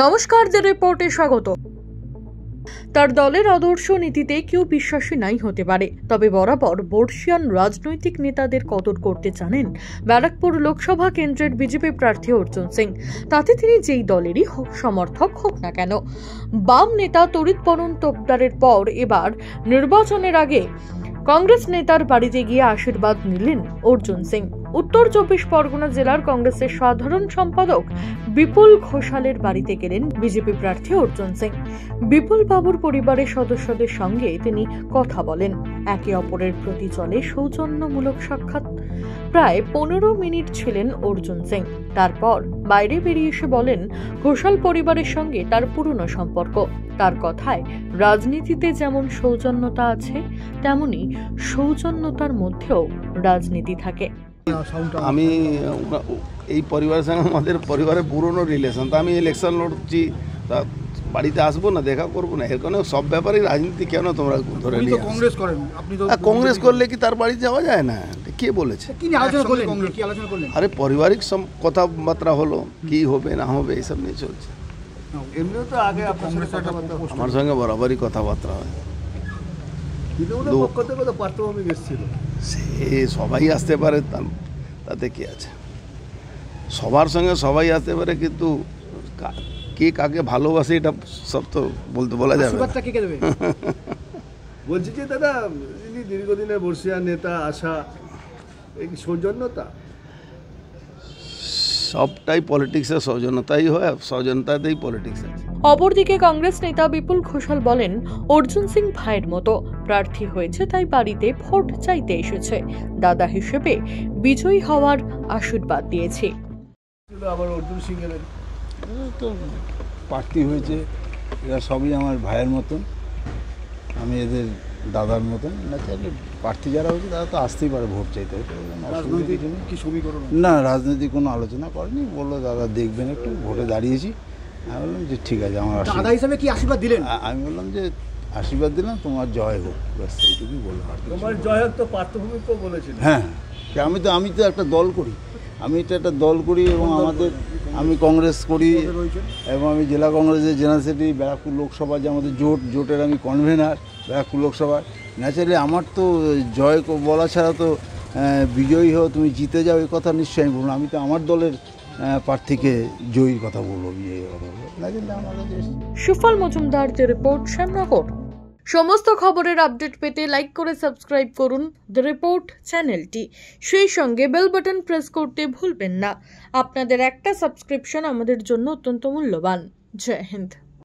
নমস্কার, দ্য রিপোর্টে স্বাগত। তার দলের আদর্শ নীতিতে কেউ বিশ্বাসী নাই হতে পারে, তবে বরাবর বর্ষিয়ান রাজনৈতিক নেতাদের কদর করতে জানেন ব্যারাকপুর লোকসভা কেন্দ্রের বিজেপি প্রার্থী অর্জুন সিং। তাতে তিনি যেই দলেরই সমর্থক হোক না কেন। বাম নেতা তড়িৎ বরণ তোপদারের পর এবার নির্বাচনের আগে কংগ্রেস নেতার বাড়িতে গিয়ে আশীর্বাদ নিলেন অর্জুন সিং। উত্তর 24 পরগনা জেলার কংগ্রেসের সাধারণ সম্পাদক বিপুল ঘোষালের বাড়িতে গেলেন বিজেপি প্রার্থী অর্জুন সিং। বিপুল বাবুর পরিবারের সদস্যদের সঙ্গে তিনি কথা বলেন। একে অপরের প্রতি চলে সৌজন্যমূলক সাক্ষাৎ। প্রায় 15 মিনিট ছিলেন অর্জুন সিং। তারপর বাইরে বেরিয়ে এসে বলেন ঘোষাল পরিবারের সঙ্গে তার পুরনো সম্পর্ক। তার কথায় রাজনীতিতে যেমন সৌজন্যতা আছে, তেমনি সৌজন্যতার মধ্যেও রাজনীতি থাকে। আমি এই পরিবারের সঙ্গে আমাদের পরিবারের পুরনো রিলেশন, তা আমি ইলেকশন লড়ছি, তা বাড়িতে আসবো না, দেখা করবো না, এর কারণে সব ব্যাপারে রাজনীতি কেন তোমরা ধরে নিয়ে কংগ্রেস করেন? আপনি তো কংগ্রেস করলে কি তার বাড়ি যাওয়া যায় না? কে বলেছে? কি নিয়ে আলোচনা করলেন? কি আলোচনা করলেন? আরে পারিবারিক কথাবার্তা হলো, কি হবে না হবে এইসব নিয়ে চলছে। এমনিও তো আগে আপনার সাথে আমার সঙ্গে বরাবরই কথাবার্তা হয়। সে সবাই আসতে পারে, তাতে কি আছে? সবার সঙ্গে সবাই আসতে পারে, কিন্তু কে কাকে ভালোবাসে এটা সব তো বলা যাবে না। বলছি যে দাদা, ইনি দীর্ঘদিনের বর্ষিয়ান নেতা, আশা, এই সৌজন্যতা সবটাই পলিটিক্সের সৌজন্যতাই হয়, সৌজন্যতাতেই পলিটিক্স আছে। অপরদিকে কংগ্রেস নেতা বিপুল ঘোষাল বলেন অর্জুন সিং ভাইয়ের মতো, প্রার্থী হয়েছে তাই বাড়িতে ভোট চাইতে এসেছে। দাদা হিসেবে বিজয়ী হওয়ার আশীর্বাদ দিয়েছে। আবার অর্জুন সিং এর তো প্রার্থী হয়েছে, এরা সবই আমার ভাইয়ের মতন, আমি এদের দাদার মতন। না চাইলে প্রার্থী যারা হচ্ছে তারা তো আসতেই পারে ভোট চাইতে। কি সমীকরণ না, রাজনৈতিক কোনো আলোচনা করেনি। বললো দাদা দেখবেন একটু, ভোটে দাঁড়িয়েছি। আমি বললাম যে ঠিক আছে, আমার দাদা হিসেবে কি আশীর্বাদ দিলেন? আমি বললাম যে আশীর্বাদ দিলাম, তোমার জয় হোক, ব্যাস এইটুকুই বললাম। তোমার জয় হোক তো পার্থভূমিকে বলেছিল। হ্যাঁ, আমি তো একটা দল করি, আমি এটা একটা দল করি এবং আমি কংগ্রেস করি এবং আমি জেলা কংগ্রেসের জেনারেল সেক্রেটারি। ব্যারাকপুর লোকসভা যে আমাদের জোটের আমি কনভেনার ব্যারাকপুর লোকসভার। ন্যাচারালি আমার তো জয় বলা ছাড়া তো বিজয়ী হও, তুমি জিতে যাও, এই কথা নিশ্চয়ই আমি বলবো। আমি তো আমার দলের প্রার্থীকে জয়ীর কথা বলবো, বিজয়ীর কথা বলবো। সুফল মজুমদার, দ্য রিপোর্ট, শ্যামনগর। সমস্ত খবরের আপডেট পেতে লাইক করে সাবস্ক্রাইব করুন দ্য রিপোর্ট চ্যানেলটি। সেই সঙ্গে বেল বাটন প্রেস করতে ভুলবেন না। আপনাদের একটা সাবস্ক্রিপশন আমাদের জন্য অত্যন্ত মূল্যবান। জয় হিন্দ।